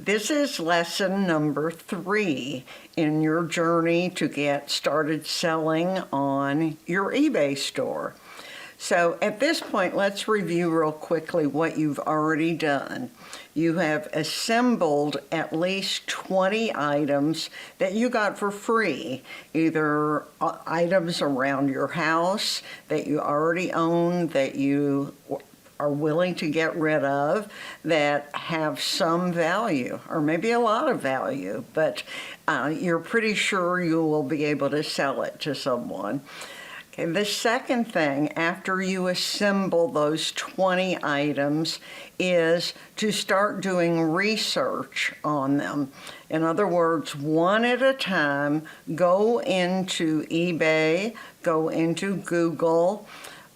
This is lesson number 3 in your journey to get started selling on your eBay store. So at this point, let's review real quickly what you've already done. You have assembled at least 20 items that you got for free, either items around your house that you already own, that you are willing to get rid of, that have some value or maybe a lot of value, but you're pretty sure you will be able to sell it to someone. Okay, the second thing after you assemble those 20 items is to start doing research on them. In other words, one at a time, go into eBay, go into Google,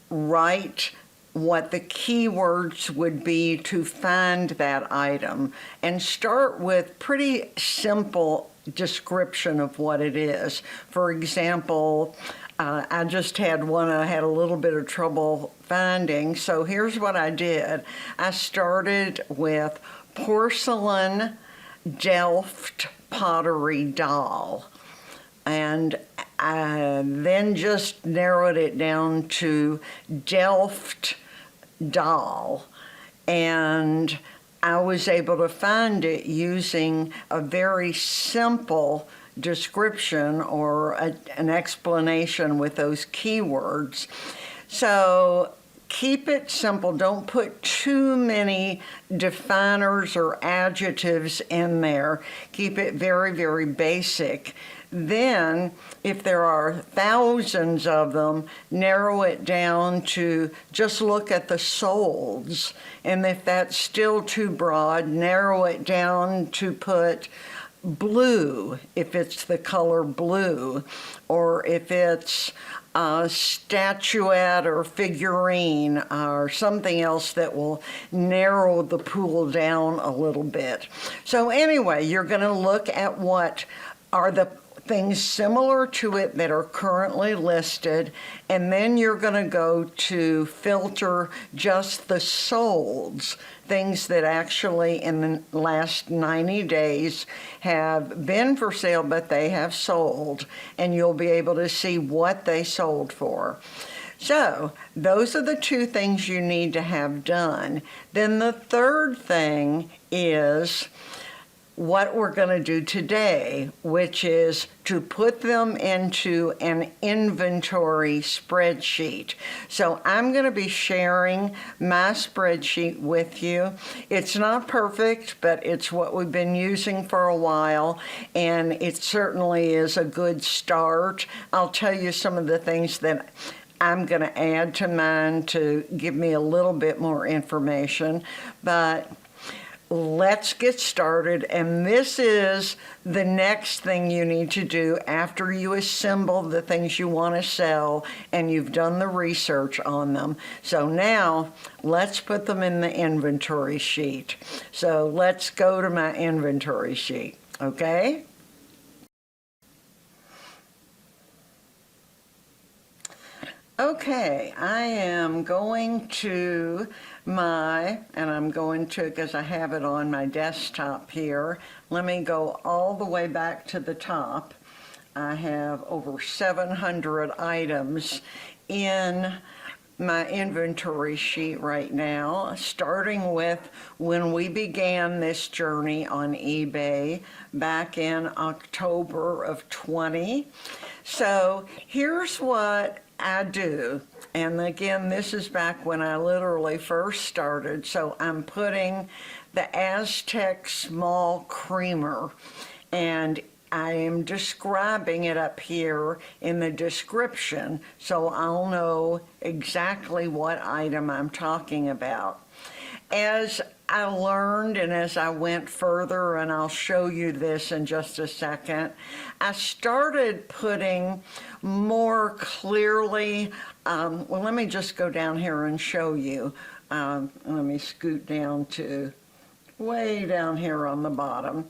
write what the keywords would be to find that item, and start with pretty simple description of what it is. For example, I just had one I had a little bit of trouble finding, so here's what I did. I started with porcelain Delft pottery doll, and I then just narrowed it down to Delft doll, and I was able to find it using a very simple description or an explanation with those keywords. So keep it simple. Don't put too many definers or adjectives in there. Keep it very, very basic. Then, if there are thousands of them, narrow it down to just look at the solds. And if that's still too broad, narrow it down to put blue, if it's the color blue, or if it's a statuette or figurine or something else that will narrow the pool down a little bit. So anyway, you're going to look at what are the things similar to it that are currently listed, and then you're going to go to filter just the solds, things that actually in the last 90 days have been for sale, but they have sold, and you'll be able to see what they sold for. So those are the 2 things you need to have done. Then the third thing is what we're going to do today, which is to put them into an inventory spreadsheet. So I'm going to be sharing my spreadsheet with you. It's not perfect, but it's what we've been using for a while, and it certainly is a good start. I'll tell you some of the things that I'm going to add to mine to give me a little bit more information, but let's get started. And this is the next thing you need to do after you assemble the things you want to sell and you've done the research on them. So now let's put them in the inventory sheet. So let's go to my inventory sheet, okay? Okay, I am going to because I have it on my desktop here. Let me go all the way back to the top. I have over 700 items in my inventory sheet right now, starting with when we began this journey on eBay back in October of 20. So here's what I do. And again, this is back when I literally first started. So I'm putting the Aztec Small Creamer, and I am describing it up here in the description, so I'll know exactly what item I'm talking about. As I learned and as I went further, and I'll show you this in just a second, I started putting more clearly, well, let me just go down here and show you. Let me scoot down to way down here on the bottom.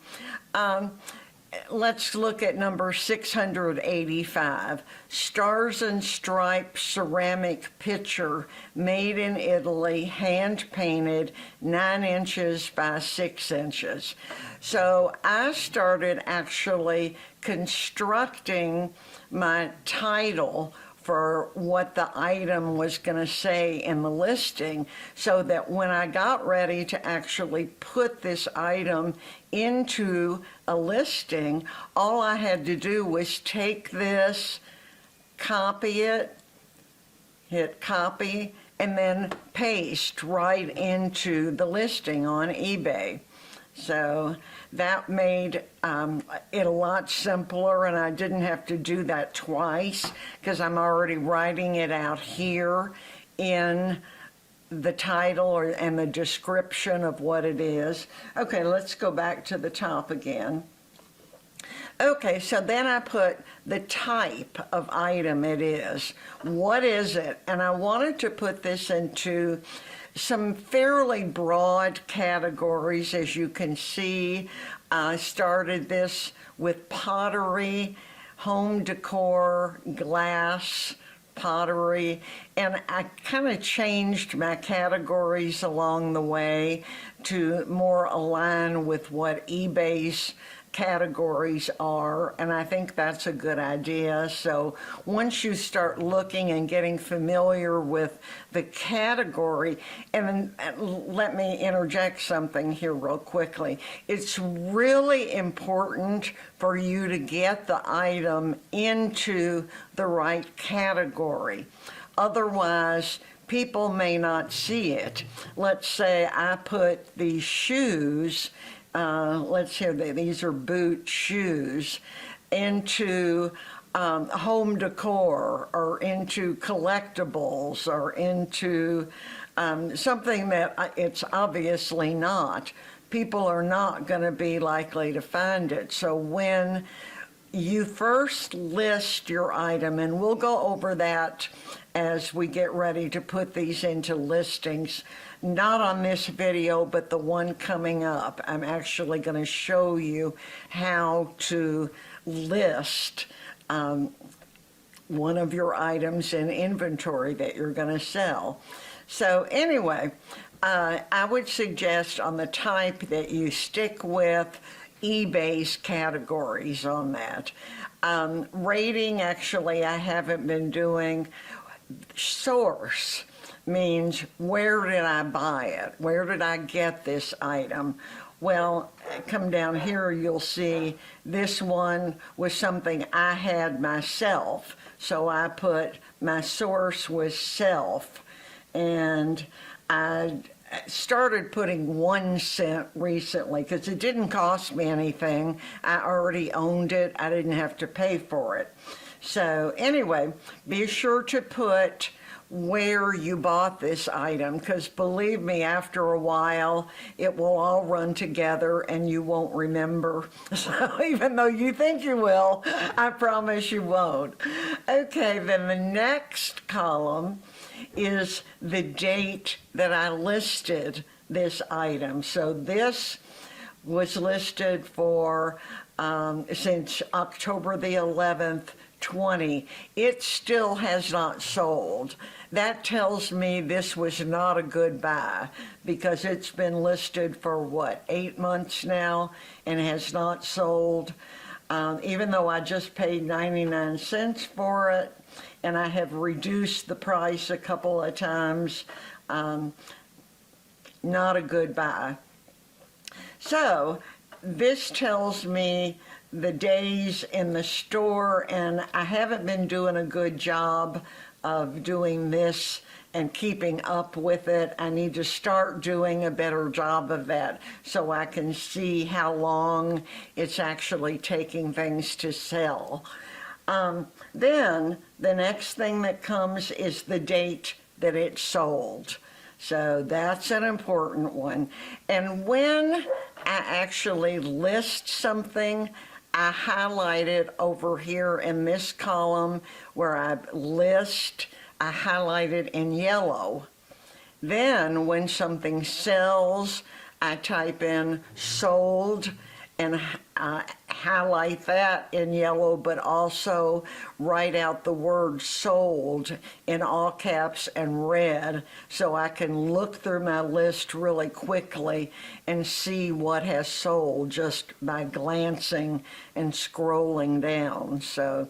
let's look at number 685. Stars and Stripes ceramic pitcher made in Italy, hand painted, 9 inches by 6 inches. So I started actually constructing my title for what the item was going to say in the listing, so that when I got ready to actually put this item into a listing, all I had to do was take this, copy it, hit copy, and then paste right into the listing on eBay. So that made it a lot simpler, and I didn't have to do that twice because I'm already writing it out here in the title and the description of what it is. Okay, let's go back to the top again. Okay, so then I put the type of item it is. What is it? And I wanted to put this into some fairly broad categories. As you can see, I started this with pottery, home decor, glass, pottery, and I kind of changed my categories along the way to more align with what eBay's categories are, and I think that's a good idea. So once you start looking and getting familiar with the category, and let me interject something here real quickly. It's really important for you to get the item into the right category. Otherwise, people may not see it. Let's say I put these shoes, let's see, these are boot shoes, into home decor or into collectibles or into something that it's obviously not. People are not going to be likely to find it. So when you first list your item, and we'll go over that as we get ready to put these into listings, not on this video, but the one coming up. I'm actually going to show you how to list one of your items in inventory that you're going to sell. So anyway, I would suggest on the type that you stick with eBay's categories on that. Rating, actually, I haven't been doing. Source means, where did I buy it? Where did I get this item? Well, come down here, you'll see this one was something I had myself. So I put my source was self, and I started putting 1 cent recently because it didn't cost me anything. I already owned it. I didn't have to pay for it. So anyway, be sure to put where you bought this item, because believe me, after a while, it will all run together and you won't remember. So even though you think you will, I promise you won't. Okay, then the next column is the date that I listed this item. So this was listed for since October the 11th, 20. It still has not sold. That tells me this was not a good buy, because it's been listed for what, 8 months now and has not sold. Even though I just paid 99 cents for it, and I have reduced the price a couple of times, not a good buy. So this tells me the days in the store, and I haven't been doing a good job of doing this and keeping up with it. I need to start doing a better job of that so I can see how long it's actually taking things to sell. Then the next thing that comes is the date that it sold. So that's an important one. And when I actually list something, I highlight it over here in this column where I list, I highlight it in yellow. Then when something sells, I type in sold and highlight that in yellow, but also write out the word sold in all caps and red so I can look through my list really quickly and see what has sold just by glancing and scrolling down. So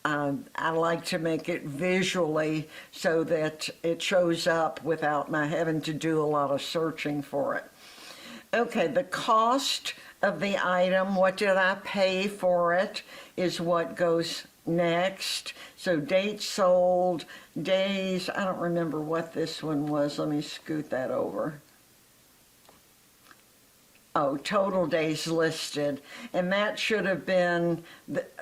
I like to make it visually so that it shows up without my having to do a lot of searching for it. Okay, the cost of the item, what did I pay for it, is what goes next. So dates sold, days, I don't remember what this one was. Let me scoot that over. Oh, total days listed, and that should have been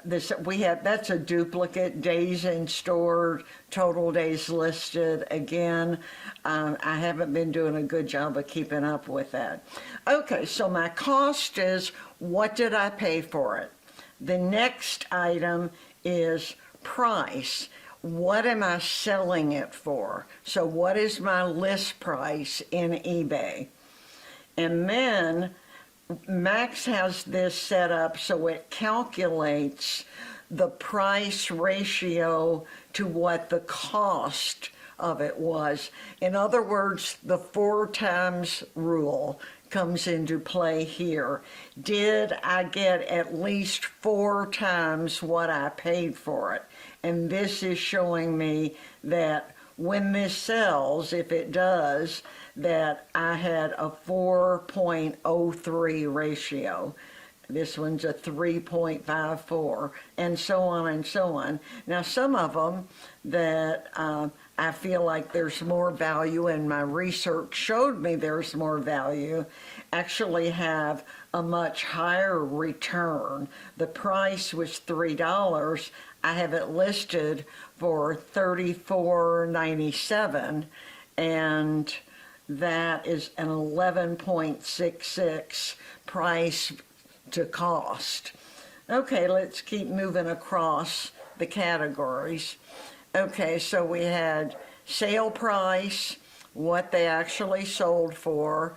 this. That's a duplicate. Days in store, total days listed. Again, I haven't been doing a good job of keeping up with that. Okay, so my cost is what did I pay for it? The next item is price. What am I selling it for? So what is my list price in eBay? And then Max has this set up so it calculates the price ratio to what the cost of it was. In other words, the 4 times rule comes into play here. Did I get at least 4 times what I paid for it? And this is showing me that when this sells, if it does, that I had a 4.03 ratio. This one's a 3.54, and so on and so on. Now, some of them that I feel like there's more value, and my research showed me there's more value, actually have a much higher return. The price was $3. I have it listed for $34.97, and that is an 11.66 price to cost. Okay, let's keep moving across the categories. Okay, so we had sale price, what they actually sold for.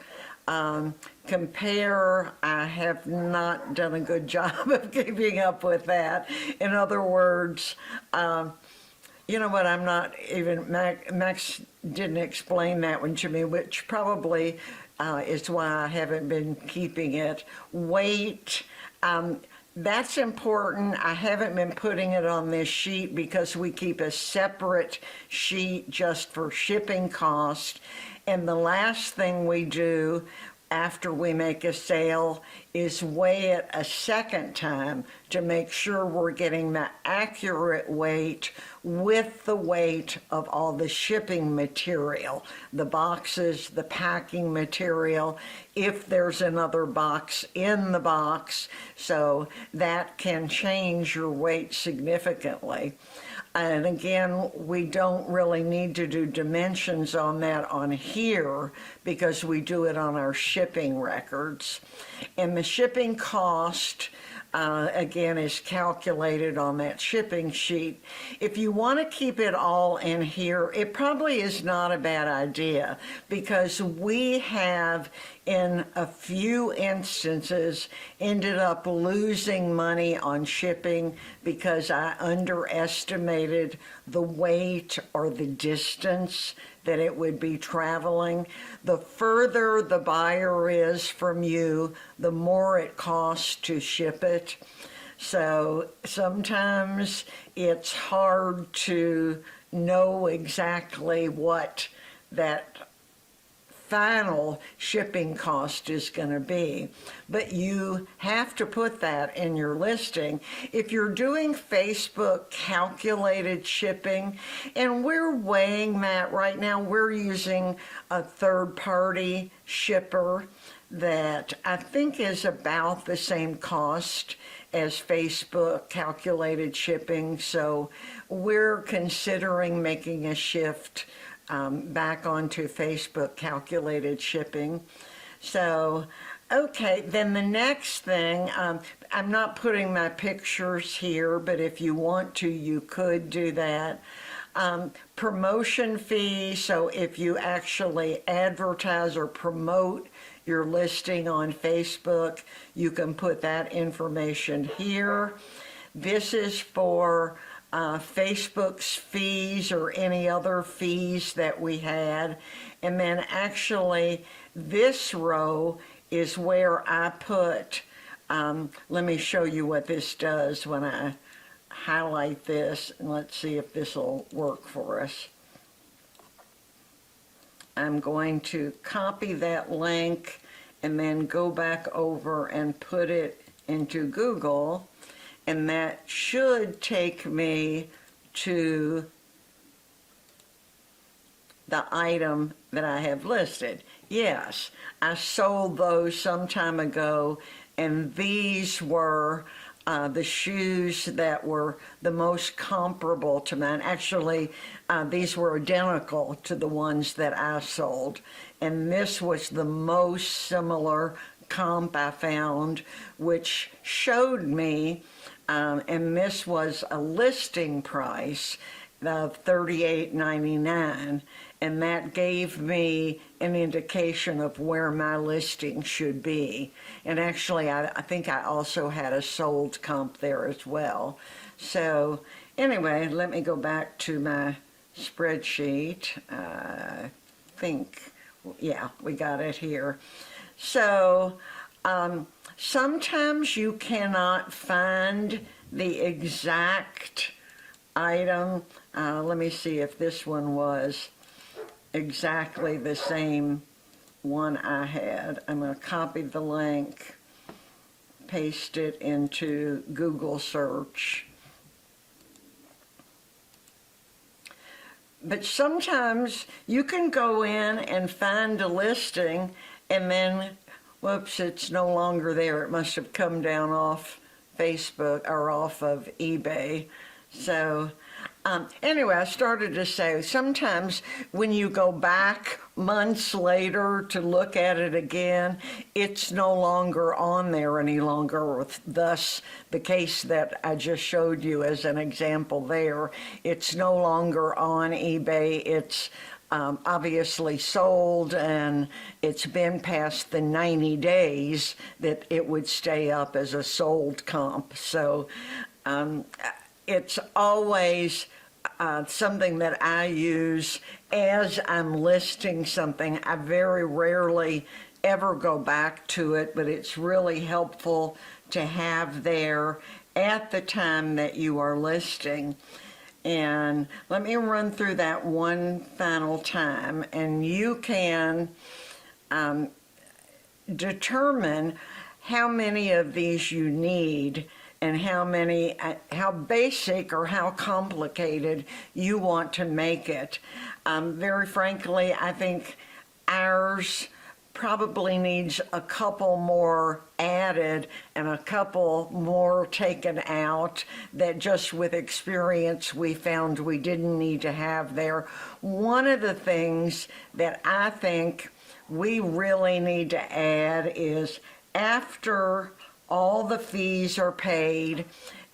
Compare, I have not done a good job of keeping up with that. In other words, you know what, I'm not even, Max didn't explain that one to me, which probably is why I haven't been keeping it. Weight, that's important. I haven't been putting it on this sheet because we keep a separate sheet just for shipping cost. And the last thing we do after we make a sale is weigh it a second time to make sure we're getting the accurate weight with the weight of all the shipping material, the boxes, the packing material, if there's another box in the box. So that can change your weight significantly. And again, we don't really need to do dimensions on that on here because we do it on our shipping records. And the shipping cost, again, is calculated on that shipping sheet. If you want to keep it all in here, it probably is not a bad idea because we have, in a few instances, ended up losing money on shipping because I underestimated the weight or the distance that it would be traveling. The further the buyer is from you, the more it costs to ship it. So sometimes it's hard to know exactly what that final shipping cost is going to be, but you have to put that in your listing. If you're doing Facebook calculated shipping, and we're weighing that right now, we're using a third-party shipper that I think is about the same cost as Facebook calculated shipping, so we're considering making a shift back onto Facebook calculated shipping. So, okay, then the next thing, I'm not putting my pictures here, but if you want to, you could do that. Promotion fee, so if you actually advertise or promote your listing on Facebook, you can put that information here. This is for Facebook's fees or any other fees that we had. And then actually this row is where I put, let me show you what this does when I highlight this, and let's see if this will work for us. I'm going to copy that link and then go back over and put it into Google, and that should take me to the item that I have listed. Yes, I sold those some time ago, and these were the shoes that were the most comparable to mine. Actually, these were identical to the ones that I sold, and this was the most similar comp I found, which showed me, and this was a listing price of $38.99, and that gave me an indication of where my listing should be. And actually, I think I also had a sold comp there as well. So anyway, let me go back to my spreadsheet. I think, yeah, we got it here. So sometimes you cannot find the exact item. Let me see if this one was exactly the same one I had. I'm going to copy the link, paste it into Google search. But sometimes you can go in and find a listing and then, whoops, it's no longer there. It must have come down off Facebook or off of eBay. So anyway, I started to say, sometimes when you go back months later to look at it again, it's no longer on there any longer. Thus, the case that I just showed you as an example there, it's no longer on eBay. It's obviously sold, and it's been past the 90 days that it would stay up as a sold comp. So it's always something that I use as I'm listing something. I very rarely ever go back to it, but it's really helpful to have there at the time that you are listing. And let me run through that one final time, and you can determine how many of these you need and how basic or how complicated you want to make it. Very frankly, I think ours probably needs a couple more added and a couple more taken out that just with experience we found we didn't need to have there. One of the things that I think we really need to add is after all the fees are paid,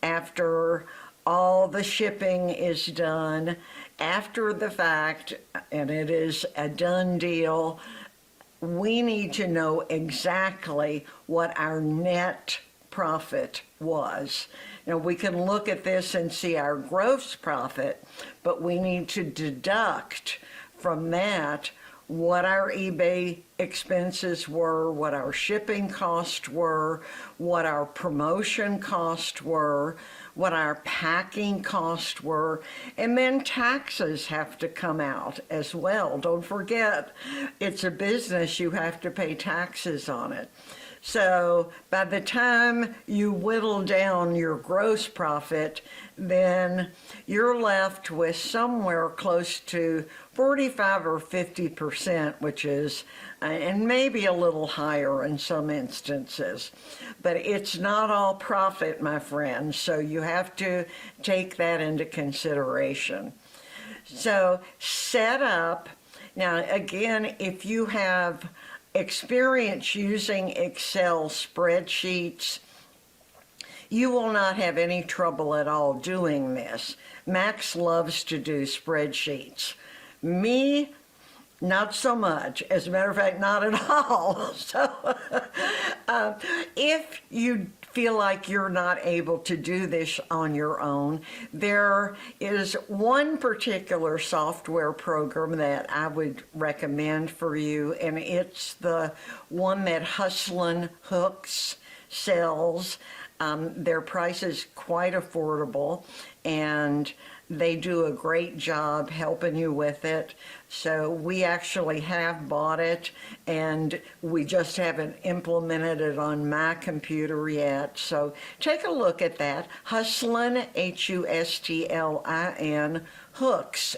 after all the shipping is done, after the fact, and it is a done deal, we need to know exactly what our net profit was. Now, we can look at this and see our gross profit, but we need to deduct from that what our eBay expenses were, what our shipping costs were, what our promotion costs were, what our packing costs were, and then taxes have to come out as well. Don't forget, it's a business, you have to pay taxes on it. So by the time you whittle down your gross profit, then you're left with somewhere close to 45 or 50%, which is, and maybe a little higher in some instances. But it's not all profit, my friends, so you have to take that into consideration. So set up, now again, if you have experience using Excel spreadsheets, you will not have any trouble at all doing this. Max loves to do spreadsheets. Me, Not so much. As a matter of fact, not at all. So if you feel like you're not able to do this on your own, there is one particular software program that I would recommend for you, and it's the one that Hustlin' Hooks sells. Their price is quite affordable, and they do a great job helping you with it. So we actually have bought it, and we just haven't implemented it on my computer yet. So take a look at that. Hustlin', Hustlin, Hooks,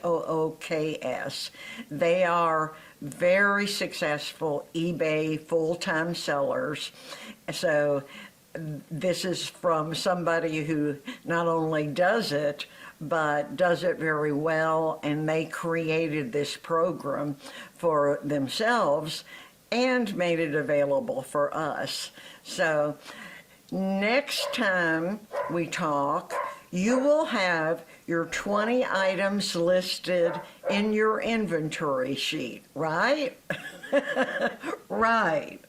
Hooks. They are very successful eBay full-time sellers. So this is from somebody who not only does it, but does it very well, and they created this program for themselves and made it available for us. So next time we talk, you will have your 20 items listed in your inventory sheet, right? Right.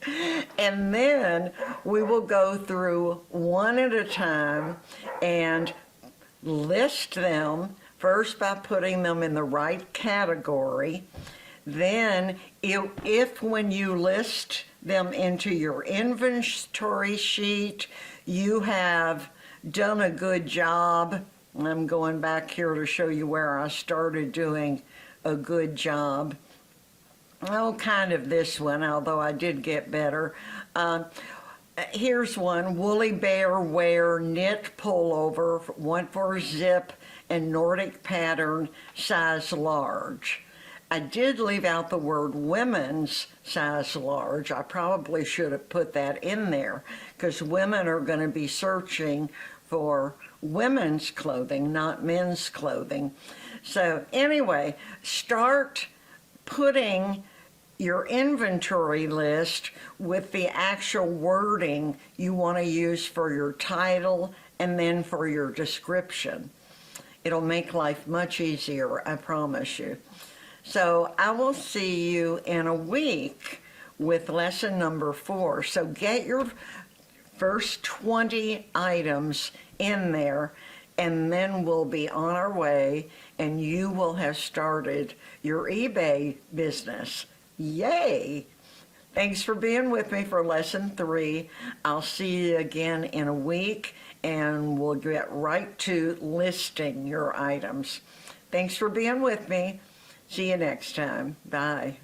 And then we will go through one at a time and list them, first by putting them in the right category. Then if when you list them into your inventory sheet, you have done a good job. I'm going back here to show you where I started doing a good job. Oh, kind of this one, although I did get better. Here's one, Woolly Bear Wear Knit Pullover, one for zip and Nordic pattern, size large. I did leave out the word women's size large. I probably should have put that in there because women are going to be searching for women's clothing, not men's clothing. So anyway, start putting your inventory list with the actual wording you want to use for your title and then for your description. It'll make life much easier, I promise you. So I will see you in a week with lesson number 4. So get your first 20 items in there, and then we'll be on our way, and you will have started your eBay business. Yay! Thanks for being with me for lesson 3. I'll see you again in a week, and we'll get right to listing your items. Thanks for being with me. See you next time. Bye.